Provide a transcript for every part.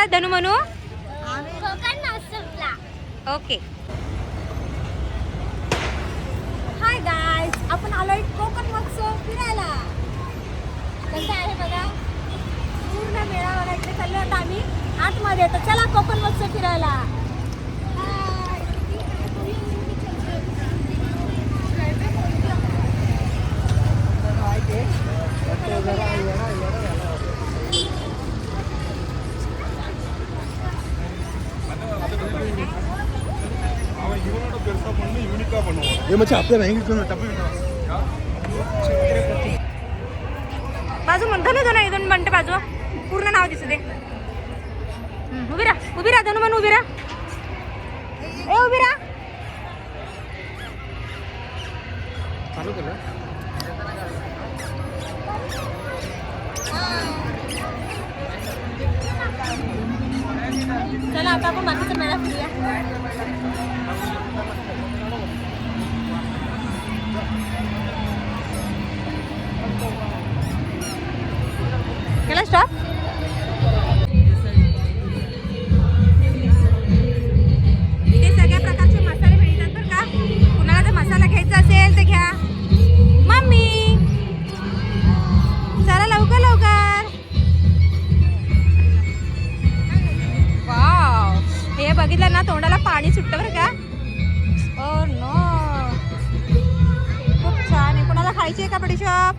गेला धनु म्हणू? Okay. Hi guys, आपण आलोय कोकण महोत्सव फिरायला. कसं आहे बघा, पूर्ण मेळावा इकडे चाललो आता आम्ही आतमध्ये. तर चला कोकण महोत्सव फिरायला. बाजू म्हणतो ना दोन इथून म्हणते बाजू पूर्ण नाव दिसू दे. उभी राहा धनु म्हणून उभी राहा. ए उभी राहा. चला आता आपण बाकीचा मेळा फिरूया. केला स्टॉप. इथे सगळ्या प्रकारचे मसाले मिळतात बरं का. कुणाला जर मसाला घ्यायचा असेल तर घ्या. मम्मी चला लवकर लवकर. वाव, हे बघितलं ना तोंडाला पाणी सुटतं बरं का. ओ नो, खूप छान आहे. कोणाला खायची आहे का बडीशॉप?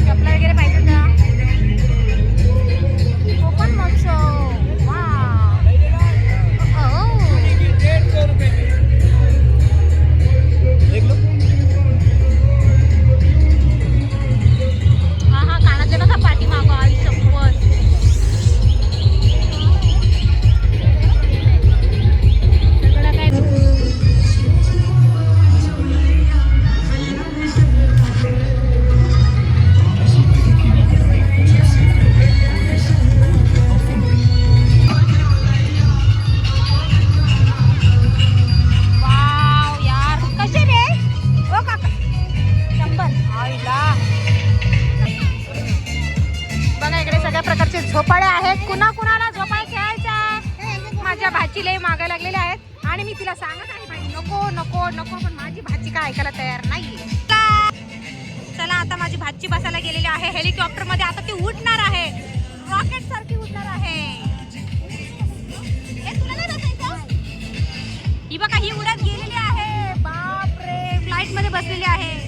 कपडा वगैरे पाहिजे का? कोकण महोत्सव. हा कानातले बघा पाठी मागं. आई शपथ. सगळं काय झोपाळे आहेत. कुणाला झोपाळे खेळायचा? माझ्या भाची लय मागा लागलेल्या आहेत आणि मी तिला सांगत आहे बाई नको नको नको, पण माझी भाची काय ऐकायला तयार नाहीये. चला आता माझी भाची बसायला गेलेली आहे हेलिकॉप्टर मध्ये. आता ती उडणार आहे, रॉकेट सारखी उडणार आहे. हे तुला नाही बसायचं? ही बघा ही उडत गेलेली आहे. बापरे, फ्लाईट मध्ये बसलेली आहे.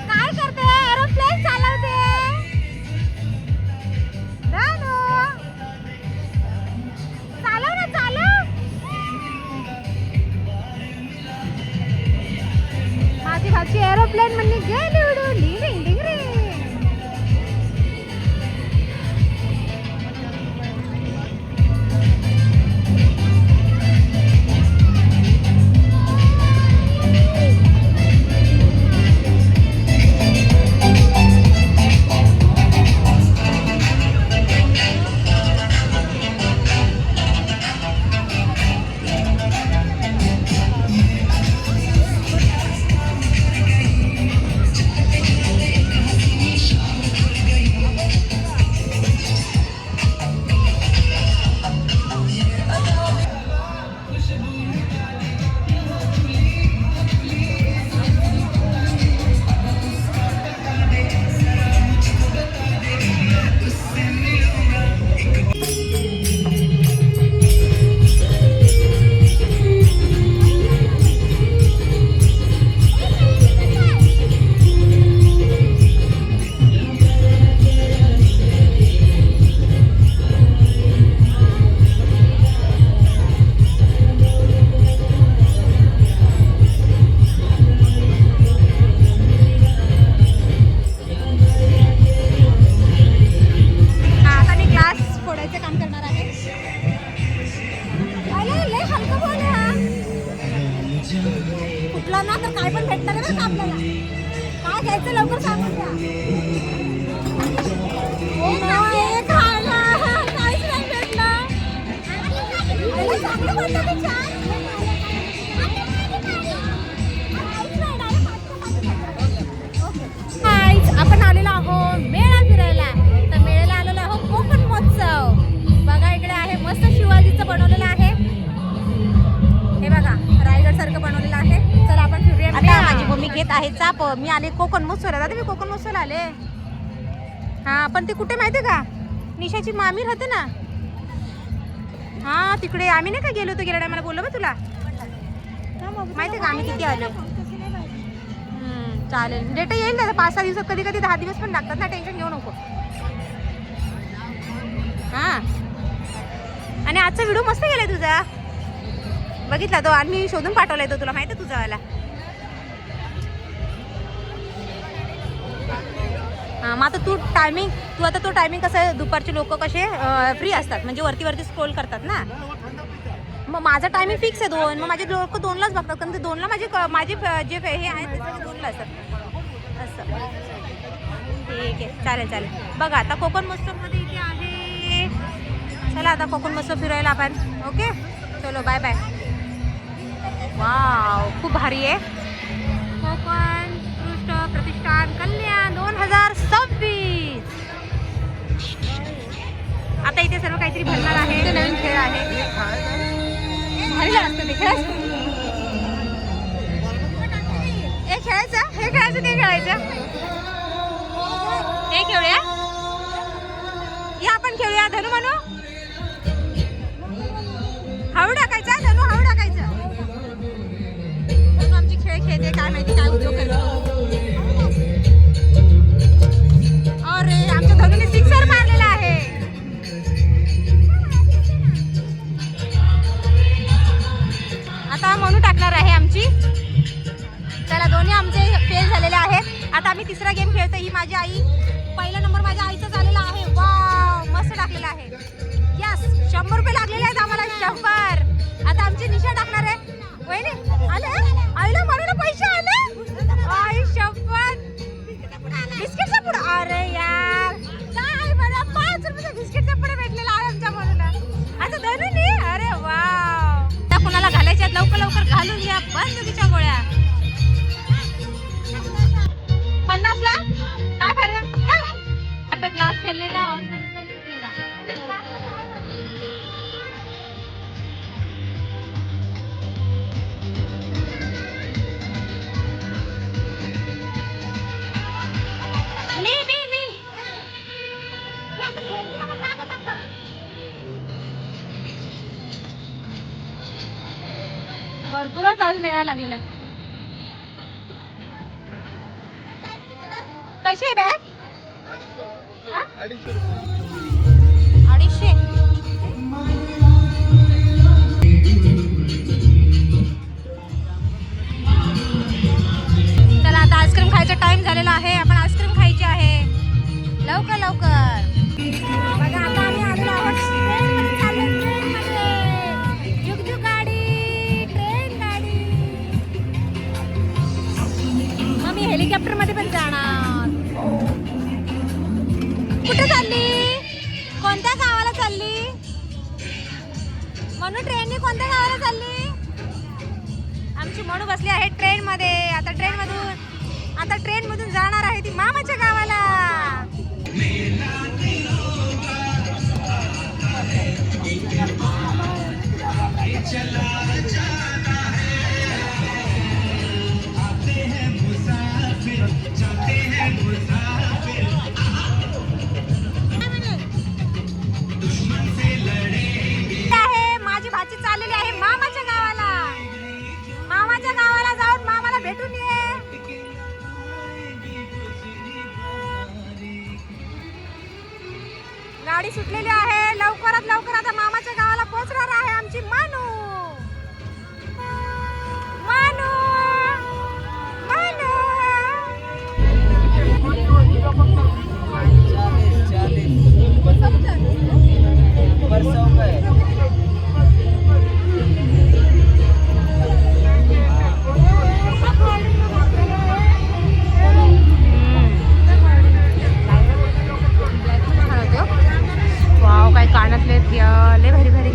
काय करते? एरोप्लेन चालवते. चालव ना, चालव. माझी भाची एरोप्लेन म्हणजे गेली उडून. डिंग डिंग रे. घ्यायचं लवकर सांगून द्या. काहीच नाही भेटलं. चांगलं बनतं ते छान. आले कोकण महोत्सवला. दादा मी कोकण महोत्सवला आले. हा पण ते कुठे माहिती का, निशाची मामी राहते ना, हा तिकडे आम्ही नाही का गेलो होतो गेल्या टायमाला, बोललो बा तुला माहिती का आम्ही किती आलो. चालेल डेट येईल दादा 5-6 दिवसात, कधी कधी 10 दिवस पण लागतात ना, टेन्शन घेऊ नको. हा आणि आजचा व्हिडिओ मस्त गेलाय तुझा, बघितला तो आणि मी शोधून पाठवलाय तो, तुला माहिती आहे तुझा वाला. हां मग आता तू आता तो टायमिंग कसं आहे, दुपारचे लोक कसे फ्री असतात म्हणजे वरती स्क्रोल करतात ना, मग माझा टायमिंग फिक्स आहे 2, मग माझे लोक 2लाच बघतात, कारण ते 2ला माझे जे हे आहेत ते सगळे 2ला असतात असं. ठीक आहे चालेल. बघा आता कोकण महोत्सवमध्ये इथे आहे, चला आता कोकण महोत्सव फिरायला आपण. ओके चलो बाय बाय. वाव खूप भारी आहे कोकण उत्कृष्ट प्रतिष्ठान कल्याण 2026. आता इथे सर्व काहीतरी भरणार आहे, ते नवीन खेळ आहे, भारी असतं ते खेळायचं. हे खेळायचं, हे खेळायचं, ते खेळायचं, हे खेळूया, या आपण खेळूया. धनु म्हणू हळू टाकायचा, धनु हळू टाकायचं. धनु आमची खेळ खेळते, काय माहिती काय उद्योग करतो. अरे आमच्या धनुने सिक्सर मारलेला आहे. आता म्हणू टाकणार आहे आमची. चला दोन्ही आमचे फेल झालेले आहेत. आता आम्ही तिसरा गेम खेळतो. ही माझी आई, पहिला नंबर माझ्या आईचा झालेला आहे. वाव मस्त टाकलेला आहे. यस 100 रुपये लागलेले आहेत आम्हाला, 100. आता आमची निशा टाकणार आहे. वहिनी आले, आईला मला पैसे आले. आई शपथ, बिस्किटचा पुडा. अरे यार काय मला 5 रुपयाचा बिस्किटचा पुडा भेटलेला आहे आमच्या म्हणून. आता धनुनी अरे वाव, त्या कुणाला घालायच्यात लवकर घालून घ्या बंदुकीच्या गोळ्या. 50ला काय फरक, आता क्लास केलेला भरपूरच आज मिळायला लागलेला. कशी आहे बॅग? 250. चला आता आईस्क्रीम खायचा टाइम झालेला आहे, आपण आईस्क्रीम खायची आहे लवकर. बघा आता आम्ही आलेलो आहोत ट्रेनमध्ये, चाललो ट्रेनमध्ये. जुगजुग गाडी, ट्रेन गाडी. मग मी हेलिकॉप्टरमध्ये पण जाणार. कुठे चालली, कोणत्या गावाला चालली म्हणून, ट्रेनने कोणत्या गावाला चालली. आमची म्हणू बसली आहे ट्रेनमध्ये. आता ट्रेनमधून जाणार आहे ती मामाच्या गावाला. माझी भाची चाललेली आहे मामाच्या गावाला. मामाच्या गावाला जाऊन मामाला भेटून ये. गाडी सुटलेली आहे, लवकरात लवकर आता मामाच्या गावाला पोहोचणार आहे आमची मानू. वाव काय कानातले लय भारी.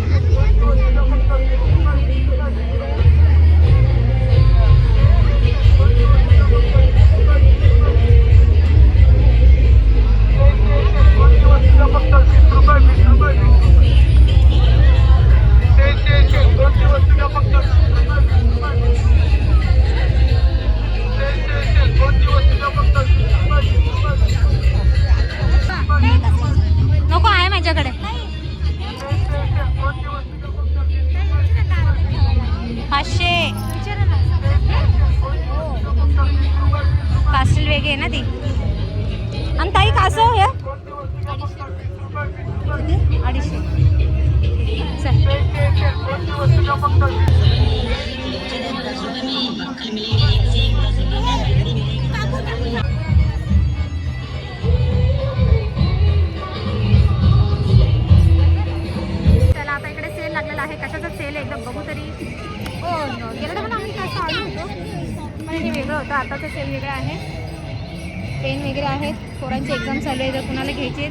वगैरे आहेत. पोरांची एक्झाम चालू आहे, जर कुणाला घ्यायचे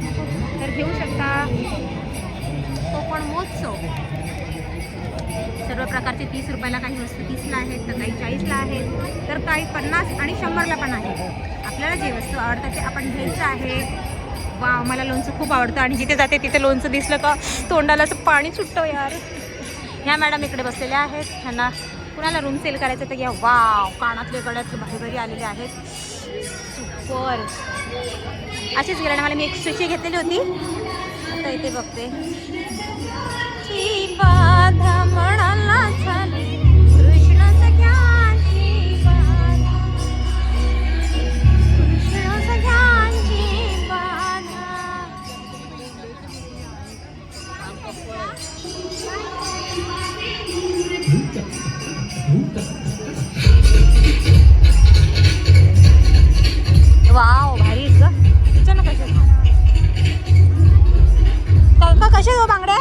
तर घेऊ शकता. कोकण महोत्सव सर्व प्रकारचे 30 रुपयाला, काही वस्तू 30ला आहेत तर काही 40ला आहेत तर काही 50 आणि 100ला पण आहे. आपल्याला जे वस्तू आवडतात ते आपण घ्यायचं आहे. वा, मला लोणचं खूप आवडतं आणि जिथे जाते तिथे लोणचं दिसलं का तोंडाला असं पाणी सुटतं यार. ह्या मॅडम इकडे बसलेल्या आहेत, ह्यांना कुणाला रूम सेल करायचं तर घ्या. वाव, कानातले गड्यातले भारी भारी आलेले आहेत, सुपर. अशीच गिराणं मला मी एक सुशी घेतलेली होती, आता इथे बघते. म्हणाला झाली कृष्ण सख्यांची बाधा, कृष्ण सख्यांची बाधा. वाव, भारी ग. तिच्या ना कशा का कशा गो बांगड्या.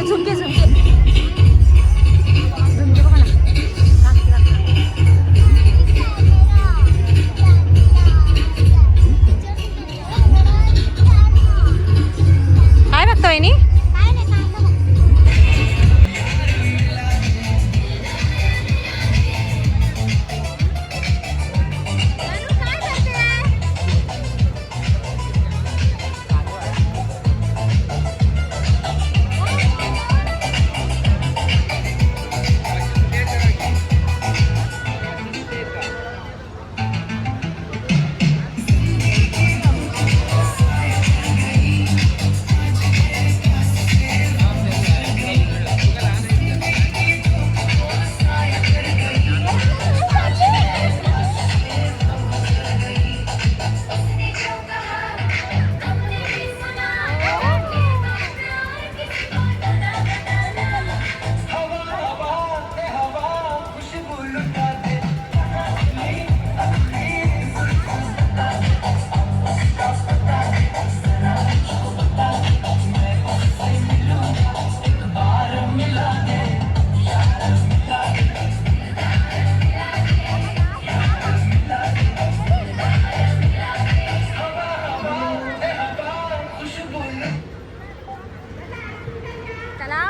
झुमके झुमके झुमके बघा ना. काय बघतो वहिनी.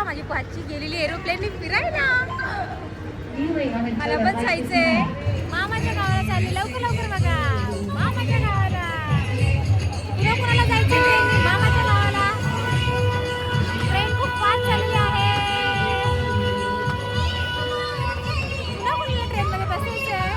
माझी भाची गेलेली एरोप्लेनने फिरायला, मला पण जायचंय. मामाच्या गावाला चालले, लवकर लवकर बघा. मामाच्या गावाला पुन्हा कुणाला जायचं. मामाच्या गावाला ट्रेन खूप फास्ट चालली आहे. पुन्हा कुणाला ट्रेन मध्ये बसायचंय.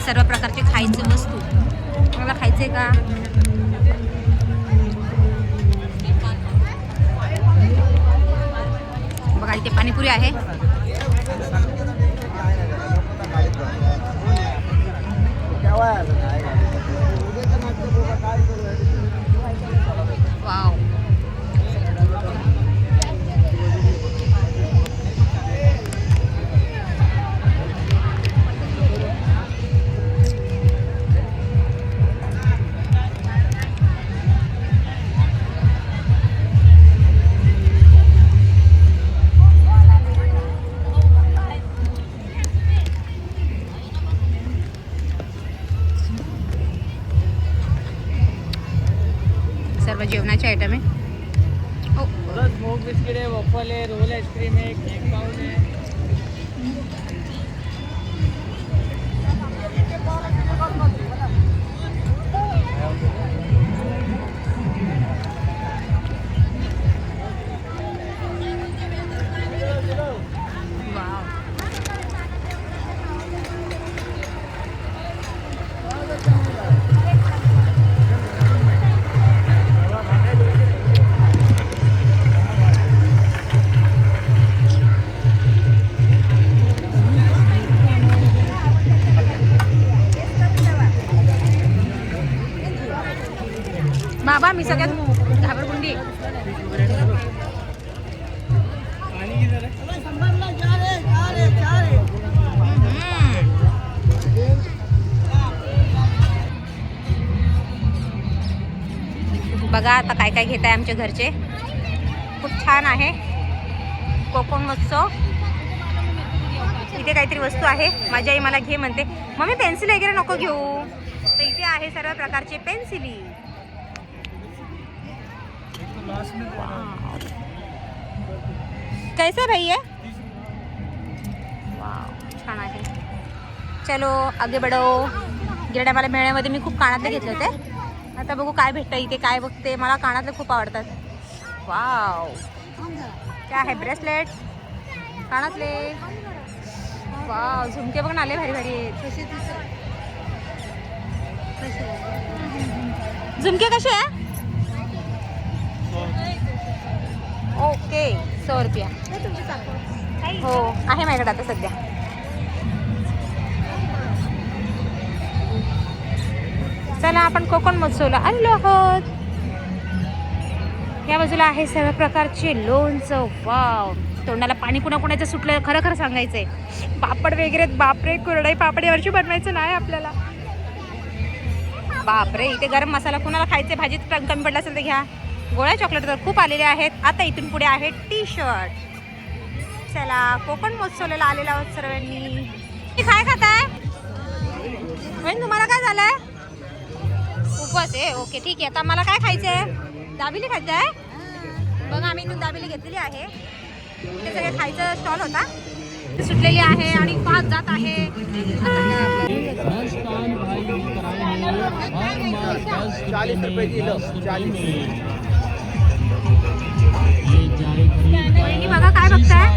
सर्व प्रकारचे खायचे वस्तू. मला खायचे का. बघा इथे पाणीपुरी आहे. वाव, सर्व जेवणाचे आयटम आहे. स्मोक बिस्किट आहे, वॉफल आहे, रोल आईस्क्रीम आहे, केक पाउच आहे. बाबा मी सगळ्यात घाबरगुंडी. बघा आता काय काय घेत आहे आमच्या घरचे. खूप छान आहे कोकण महोत्सव. इथे काहीतरी वस्तू आहे. माझी आई मला घे म्हणते. मम्मी पेन्सिल वगैरे नको घेऊ. तर इथे आहे सर्व प्रकारचे पेन्सिली. कैसे भैया? वाव छान आहे. चलो आगे बढो. गेल्या टायमाला मेळ्यामध्ये मी खूप कानातले घेतले होते. आता बघू काय भेटतं इथे. काय बघते, मला कानातले खूप आवडतात. वाव क्या आहे ब्रेसलेट कानातले. वाव झुमके बघ ना आले भारी भारी आहेत. झुमके कसे आहे? ओके 100 रुपया. हो आहे माझ्याकडे आता सध्या. चला आपण कोकण महोत्सवला आलेलो आहोत. या बाजूला आहे सर्व प्रकारचे लोणचं. वाव तोंडाला पाणी कुणाकुणाचं सुटलं. खरं खरं सांगायचंय. पापड वगैरे बापरे. कुरडई पापड यावर्षी बनवायचं नाही आपल्याला. बापरे इथे गरम मसाला कुणाला खायचे. भाजीत कमी पडला असेल तर घ्या. गोळ्या चॉकलेट तर खूप आलेले आहेत. आता इथून पुढे आहे टी शर्ट. चला कोकण महोत्सवला आलेला आहोत सर्वांनी. काय खाताय बहीण? तुम्हाला काय झालंय? उपवास आहे. ओके ठीक आहे. आता मला काय खायचं आहे? दाबेली खायचं आहे. बघा आम्ही इथून दाबेली घेतलेली आहे. इथे सगळे खायचं स्टॉल होता. सुटलेली आहे आणि फास्ट जात आहे. बघा काय बघताय.